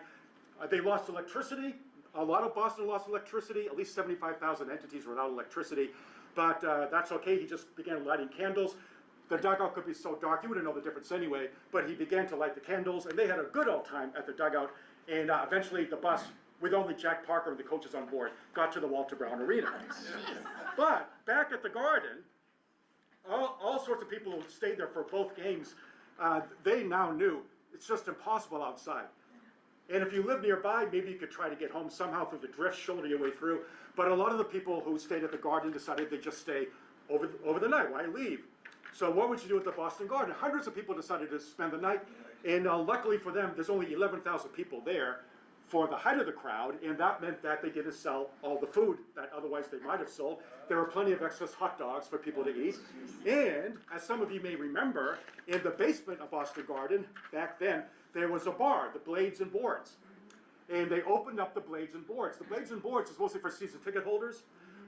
They lost electricity. A lot of Boston lost electricity. At least 75,000 entities were without electricity. But that's okay. He just began lighting candles. The dugout could be so dark, you wouldn't know the difference anyway. But he began to light the candles, and they had a good old time at the dugout. And eventually the bus, with only Jack Parker and the coaches on board, got to the Walter Brown Arena. But back at the Garden, all sorts of people who stayed there for both games, they now knew it's just impossible outside. And if you live nearby, maybe you could try to get home somehow through the drifts, shoulder your way through. But a lot of the people who stayed at the Garden decided they'd just stay over the night. Why leave? So what would you do at the Boston Garden? Hundreds of people decided to spend the night. And luckily for them, there's only 11,000 people there for the height of the crowd, and that meant that they didn't sell all the food that otherwise they might have sold. There were plenty of excess hot dogs for people to eat. And, as some of you may remember, in the basement of Boston Garden, back then, there was a bar, the Blades and Boards. And they opened up the Blades and Boards. The Blades and Boards is mostly for season ticket holders,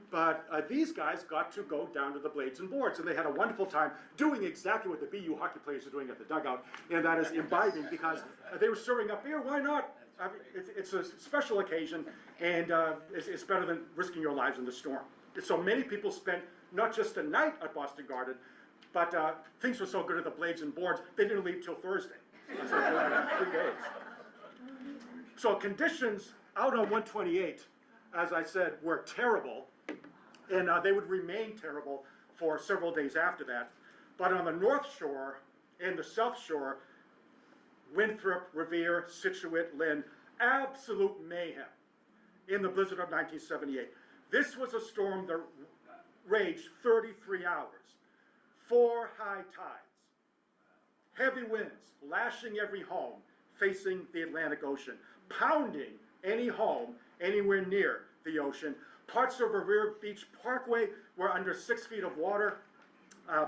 but these guys got to go down to the Blades and Boards, and they had a wonderful time doing exactly what the BU hockey players are doing at the dugout, and that is imbibing, because they were serving up beer. Why not? I mean, it's a special occasion, and it's better than risking your lives in the storm. So many people spent not just a night at Boston Garden, but things were so good at the Blades and Boards, they didn't leave till Thursday. So 3 days. So conditions out on 128, as I said, were terrible, and they would remain terrible for several days after that. But on the North Shore and the South Shore, Winthrop, Revere, Scituate, Lynn, absolute mayhem in the blizzard of 1978. This was a storm that raged 33 hours, 4 high tides, heavy winds lashing every home facing the Atlantic Ocean, pounding any home anywhere near the ocean. Parts of Revere Beach Parkway were under 6 feet of water.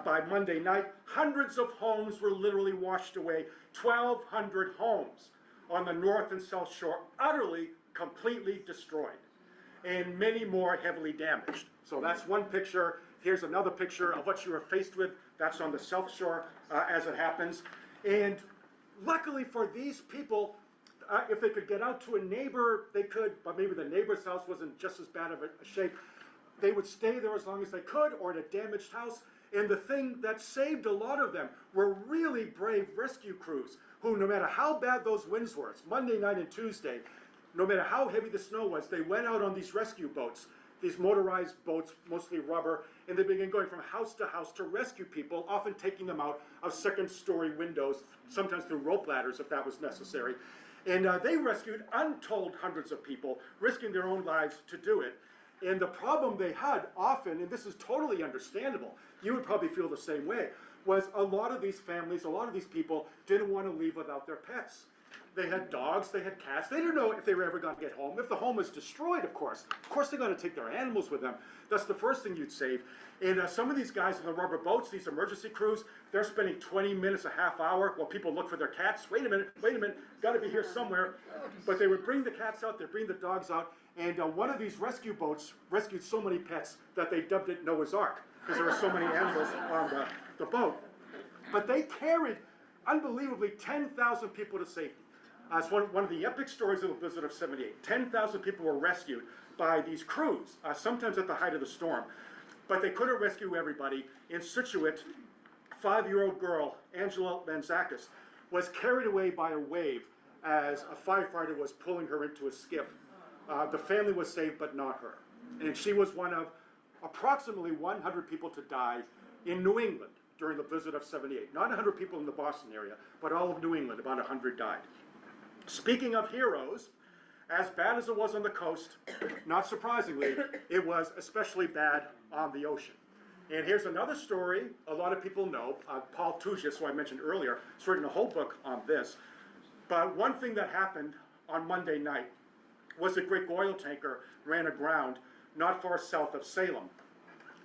By Monday night, hundreds of homes were literally washed away. 1,200 homes on the North and South Shore, utterly, completely destroyed, and many more heavily damaged. So that's one picture. Here's another picture of what you were faced with. That's on the South Shore as it happens. And luckily for these people, if they could get out to a neighbor, they could, but maybe the neighbor's house wasn't just as bad of a shape. They would stay there as long as they could, or in a damaged house. And the thing that saved a lot of them were really brave rescue crews who, no matter how bad those winds were, it's Monday night and Tuesday, no matter how heavy the snow was, they went out on these rescue boats, these motorized boats, mostly rubber, and they began going from house to rescue people, often taking them out of second-story windows, sometimes through rope ladders if that was necessary. And they rescued untold hundreds of people, risking their own lives to do it. And the problem they had often, and this is totally understandable, you would probably feel the same way, was a lot of these families, a lot of these people didn't want to leave without their pets. They had dogs, they had cats. They didn't know if they were ever going to get home. If the home was destroyed, of course they're going to take their animals with them. That's the first thing you'd save. And some of these guys on the rubber boats, these emergency crews, they're spending 20 minutes, a half hour while people look for their cats. Wait a minute, got to be here somewhere. But they would bring the cats out, they'd bring the dogs out, and one of these rescue boats rescued so many pets that they dubbed it Noah's Ark, because there were so many animals on the boat. But they carried, unbelievably, 10,000 people to safety. It's one of the epic stories of the blizzard of '78. 10,000 people were rescued by these crews, sometimes at the height of the storm. But they couldn't rescue everybody. In Scituate, 5-year-old girl, Angela Lanzakis, was carried away by a wave as a firefighter was pulling her into a skiff. The family was saved, but not her. And she was one of approximately 100 people to die in New England during the blizzard of '78. Not 100 people in the Boston area, but all of New England, about 100 died. Speaking of heroes, as bad as it was on the coast, not surprisingly, it was especially bad on the ocean. And here's another story a lot of people know. Paul Tuzias, who I mentioned earlier, has written a whole book on this. But one thing that happened on Monday night was a great oil tanker ran aground not far south of Salem.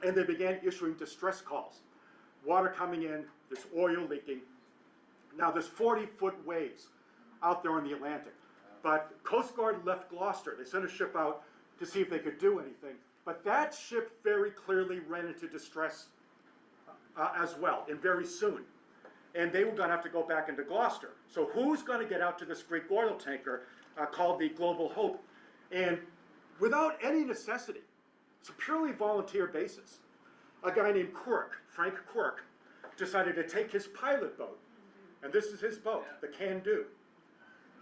And they began issuing distress calls. Water coming in, there's oil leaking. Now there's 40-foot waves out there in the Atlantic. But Coast Guard left Gloucester. They sent a ship out to see if they could do anything. But that ship very clearly ran into distress as well, and very soon. And they were going to have to go back into Gloucester. So who's going to get out to this Greek oil tanker called the Global Hope? And without any necessity, it's a purely volunteer basis, a guy named Quirk, Frank Quirk, decided to take his pilot boat, and this is his boat, the Can-Do.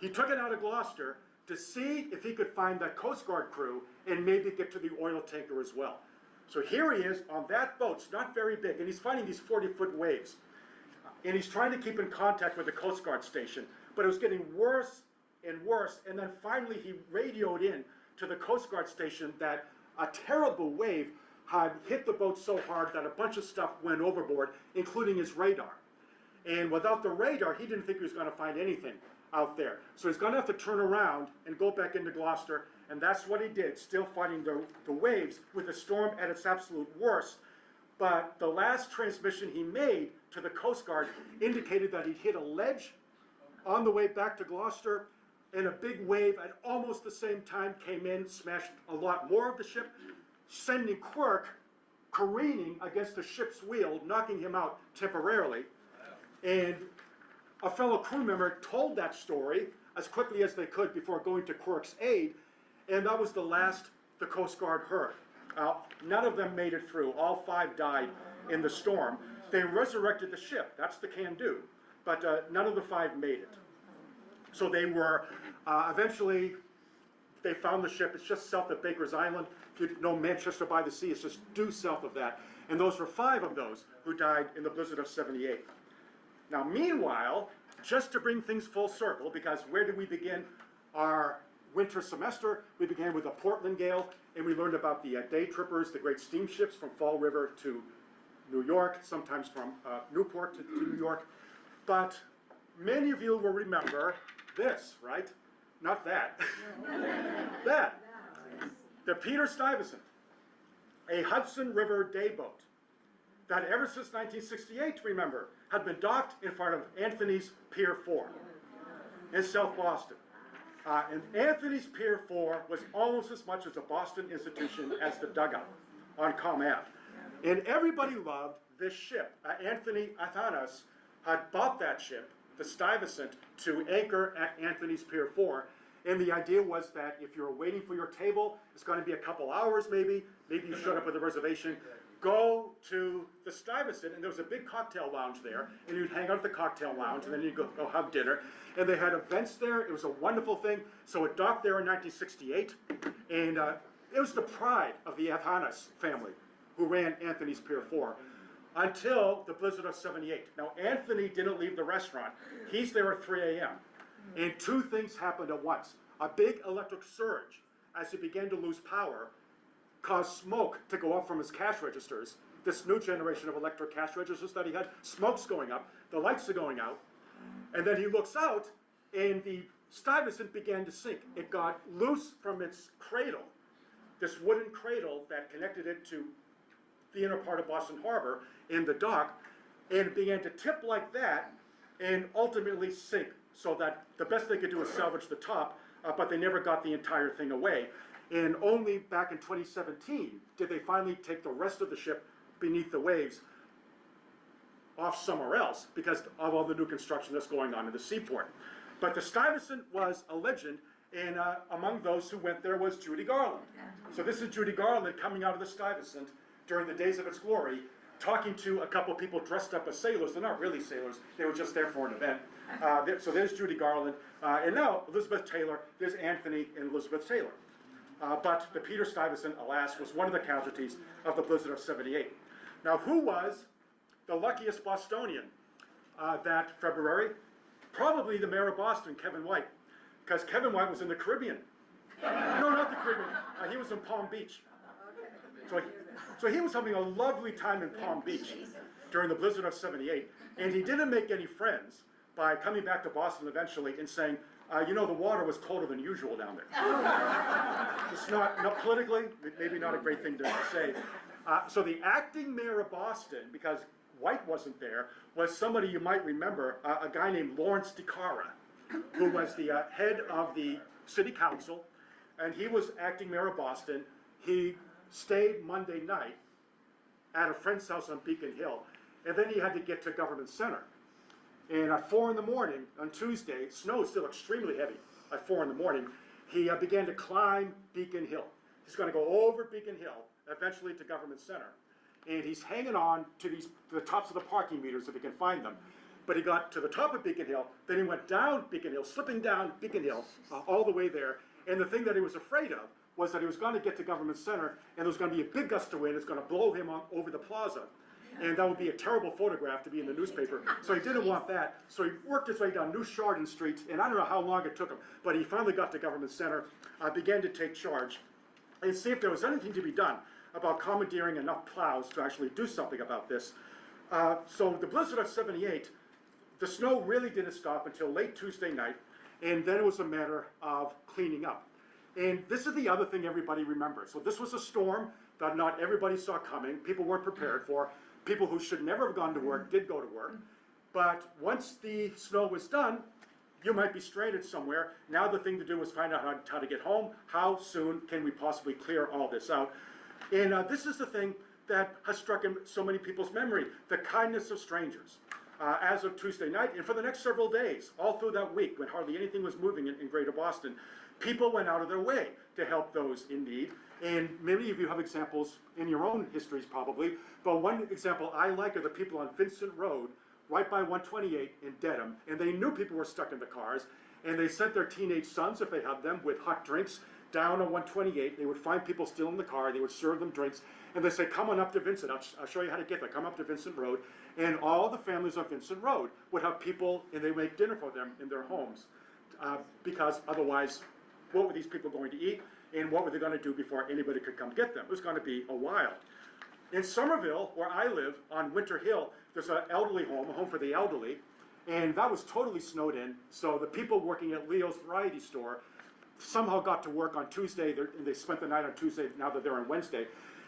He took it out of Gloucester to see if he could find that Coast Guard crew and maybe get to the oil tanker as well. So here he is on that boat. It's not very big, and he's fighting these 40-foot waves. And he's trying to keep in contact with the Coast Guard station, but it was getting worse and worse. And then finally he radioed in to the Coast Guard station that a terrible wave had hit the boat so hard that a bunch of stuff went overboard, including his radar. And without the radar, he didn't think he was going to find anything out there. So he's going to have to turn around and go back into Gloucester, and that's what he did, still fighting the waves with the storm at its absolute worst. But the last transmission he made to the Coast Guard indicated that he'd hit a ledge on the way back to Gloucester, and a big wave at almost the same time came in, smashed a lot more of the ship, sending Quirk careening against the ship's wheel, knocking him out temporarily. And a fellow crew member told that story as quickly as they could before going to Quirk's aid, and that was the last the Coast Guard heard. None of them made it through. All 5 died in the storm. They resurrected the ship. That's the Can-Do. But none of the 5 made it. So they were, eventually, they found the ship. It's just south of Baker's Island. If you know Manchester by the Sea, it's just due south of that. And those were 5 of those who died in the blizzard of '78. Now, meanwhile, just to bring things full circle, because where did we begin our winter semester? We began with a Portland gale, and we learned about the day trippers, the great steamships from Fall River to New York, sometimes from Newport to New York. But many of you will remember this, right? Not that. That. The Peter Stuyvesant, a Hudson River day boat that ever since 1968, remember, had been docked in front of Anthony's Pier 4 in South Boston. And Anthony's Pier 4 was almost as much as a Boston institution as the dugout on Comm Ave. And everybody loved this ship. Anthony Athanas had bought that ship, the Stuyvesant, to anchor at Anthony's Pier 4. And the idea was that if you're waiting for your table, it's going to be a couple hours maybe you showed up with a reservation, go to the Stuyvesant, and there was a big cocktail lounge there, and you'd hang out at the cocktail lounge, and then you'd go have dinner. And they had events there. It was a wonderful thing. So it docked there in 1968, and it was the pride of the Athanas family who ran Anthony's Pier 4 until the blizzard of '78. Now, Anthony didn't leave the restaurant. He's there at 3 a.m. And 2 things happened at once. A big electric surge as he began to lose power caused smoke to go up from his cash registers. This new generation of electric cash registers that he had, smoke's going up, the lights are going out, and then he looks out, and the Stuyvesant began to sink. It got loose from its cradle, this wooden cradle that connected it to the inner part of Boston Harbor in the dock, and it began to tip like that and ultimately sink, so that the best they could do was salvage the top, but they never got the entire thing away. And only back in 2017 did they finally take the rest of the ship beneath the waves off somewhere else because of all the new construction that's going on in the seaport. But the Stuyvesant was a legend, and among those who went there was Judy Garland. So this is Judy Garland coming out of the Stuyvesant during the days of its glory, talking to a couple of people dressed up as sailors. They're not really sailors, they were just there for an event. So there's Judy Garland, and now Elizabeth Taylor, there's Anthony and Elizabeth Taylor. But the Peter Stuyvesant, alas, was one of the casualties of the blizzard of '78. Now, who was the luckiest Bostonian that February? Probably the mayor of Boston, Kevin White, because Kevin White was in the Caribbean. No, not the Caribbean. He was in Palm Beach. So he was having a lovely time in Palm Beach during the blizzard of '78, and he didn't make any friends by coming back to Boston eventually and saying, you know, the water was colder than usual down there. It's not politically, maybe not a great thing to say. So the acting mayor of Boston, because White wasn't there, was somebody you might remember, a guy named Lawrence DeCara, who was the head of the city council, and he was acting mayor of Boston. He stayed Monday night at a friend's house on Beacon Hill, and then he had to get to Government Center. And at 4 in the morning on Tuesday, snow is still extremely heavy. At 4 in the morning, he began to climb Beacon Hill. He's going to go over Beacon Hill, eventually to Government Center. And he's hanging on to the tops of the parking meters if he can find them. But he got to the top of Beacon Hill, then he went down Beacon Hill, slipping down Beacon Hill all the way there. And the thing that he was afraid of was that he was going to get to Government Center, and there was going to be a big gust of wind that's going to blow him over the plaza. And that would be a terrible photograph to be in the newspaper. So he didn't want that. So he worked his way down New Chardon Street, and I don't know how long it took him, but he finally got to Government Center, began to take charge, and see if there was anything to be done about commandeering enough plows to actually do something about this. So the blizzard of '78, the snow really didn't stop until late Tuesday night, and then it was a matter of cleaning up. And this is the other thing everybody remembers. So this was a storm that not everybody saw coming, people weren't prepared for. People who should never have gone to work did go to work. But once the snow was done, you might be stranded somewhere. Now the thing to do is find out how to get home. How soon can we possibly clear all this out? And this is the thing that has struck in so many people's memory, the kindness of strangers. As of Tuesday night, and for the next several days, all through that week, when hardly anything was moving in Greater Boston, people went out of their way to help those in need. And many of you have examples in your own histories probably, but one example I like are the people on Vincent Road, right by 128 in Dedham, and they knew people were stuck in the cars, and they sent their teenage sons, if they had them, with hot drinks down on 128. They would find people still in the car, they would serve them drinks, and they say, come on up to Vincent, I'll show you how to get there, come up to Vincent Road. And all the families on Vincent Road would have people, and they make dinner for them in their homes, because otherwise, what were these people going to eat? And what were they going to do before anybody could come get them? It was going to be a while. In Somerville, where I live, on Winter Hill, there's an elderly home, a home for the elderly, and that was totally snowed in. So the people working at Leo's Variety Store somehow got to work on Tuesday, and they spent the night on Tuesday, now that they're on Wednesday.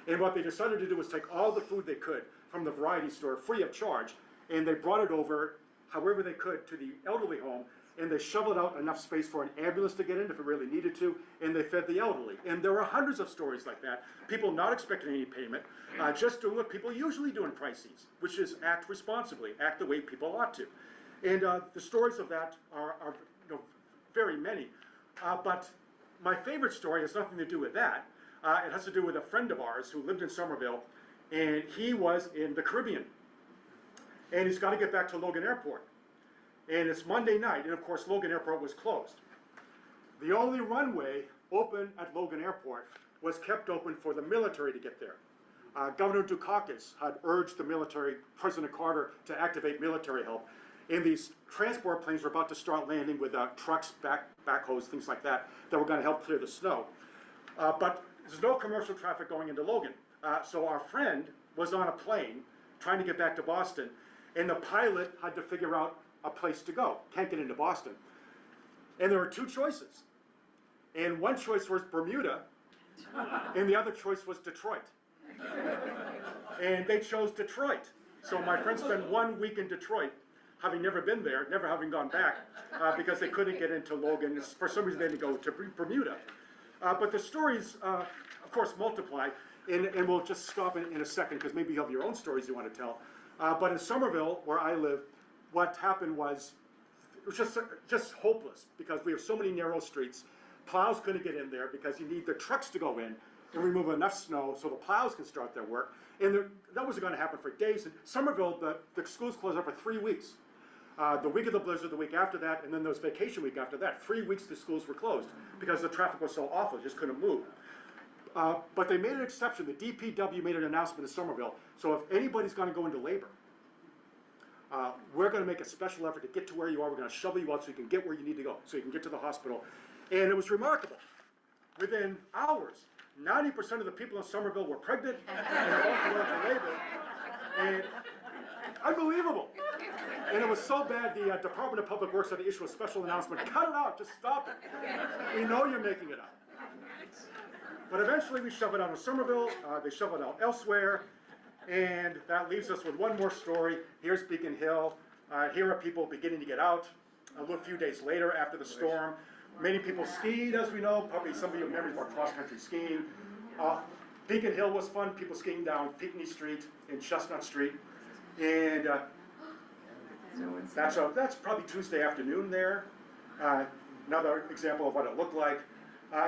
And what they decided to do was take all the food they could from the variety store, free of charge, and they brought it over, however they could, to the elderly home, and they shoveled out enough space for an ambulance to get in if it really needed to, and they fed the elderly. And there are hundreds of stories like that, people not expecting any payment, just doing what people usually do in crises, which is act responsibly, act the way people ought to. And the stories of that are very many. But my favorite story has nothing to do with that. It has to do with a friend of ours who lived in Somerville, and he was in the Caribbean. And he's got to get back to Logan Airport. And it's Monday night, and of course Logan Airport was closed. The only runway open at Logan Airport was kept open for the military to get there. Governor Dukakis had urged the military, President Carter, to activate military help. And these transport planes were about to start landing with trucks, backhoes, things like that, that were going to help clear the snow. But there's no commercial traffic going into Logan. So our friend was on a plane trying to get back to Boston, and the pilot had to figure out a place to go. Can't get into Boston. And there were two choices. And one choice was Bermuda, and the other choice was Detroit. And they chose Detroit. So my friend spent 1 week in Detroit, having never been there, never having gone back, because they couldn't get into Logan. For some reason, they had to go to Bermuda. But the stories, of course, multiply, and we'll just stop in a second, because maybe you have your own stories you want to tell. But in Somerville, where I live, what happened was was just hopeless because we have so many narrow streets. Plows couldn't get in there because you need the trucks to go in and remove enough snow so the plows can start their work. And that wasn't going to happen for days. In Somerville, the schools closed up for 3 weeks. The week of the blizzard, the week after that, and then there was vacation week after that. 3 weeks the schools were closed because the traffic was so awful, just couldn't move. But they made an exception. The DPW made an announcement in Somerville. So if anybody's going to go into labor, we're going to make a special effort to get to where you are. We're going to shovel you out so you can get where you need to go, so you can get to the hospital. And it was remarkable. Within hours, 90% of the people in Somerville were pregnant and about to go into labor. And unbelievable. And it was so bad, the Department of Public Works had to issue a special announcement. Cut it out, just stop it. We know you're making it up. But eventually we shove it out of Somerville, they shove it out elsewhere, and that leaves us with one more story. Here's Beacon Hill. Here are people beginning to get out. A few days later after the storm, many people skied, as we know. Probably some of you have memories of our cross-country skiing. Beacon Hill was fun, people skiing down Pinckney Street and Chestnut Street. And that's probably Tuesday afternoon there. Another example of what it looked like.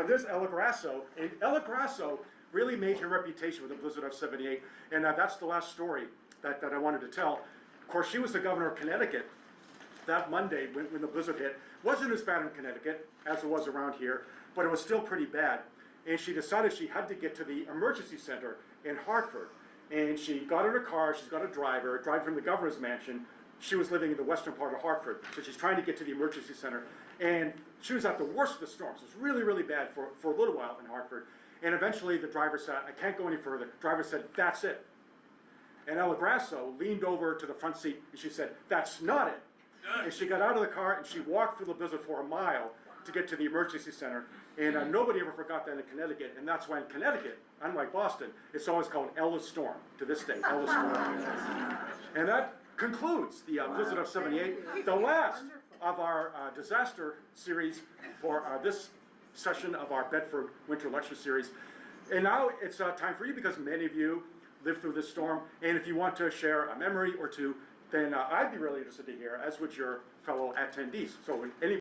There's Ella Grasso, and Ella Grasso really made her reputation with the blizzard of '78, and that's the last story that I wanted to tell. Of course, she was the governor of Connecticut that Monday when the blizzard hit. Wasn't as bad in Connecticut as it was around here, but it was still pretty bad. And she decided she had to get to the emergency center in Hartford. And she got in her car, she's got a driver, driving from the governor's mansion. She was living in the western part of Hartford, so she's trying to get to the emergency center. And she was at the worst of the storms. It was really, really bad for a little while in Hartford. And eventually the driver said, I can't go any further. The driver said, that's it. And Ella Grasso leaned over to the front seat and she said, that's not it. And she got out of the car and she walked through the blizzard for a mile to get to the emergency center. And nobody ever forgot that in Connecticut. And that's why in Connecticut, unlike Boston, it's always called Ella's Storm to this day, Ella's Storm. And that concludes the blizzard of '78, the last of our disaster series for this session of our Bedford Winter Lecture Series. And now it's time for you, because many of you lived through this storm, and if you want to share a memory or two, then I'd be really interested to hear, as would your fellow attendees. So any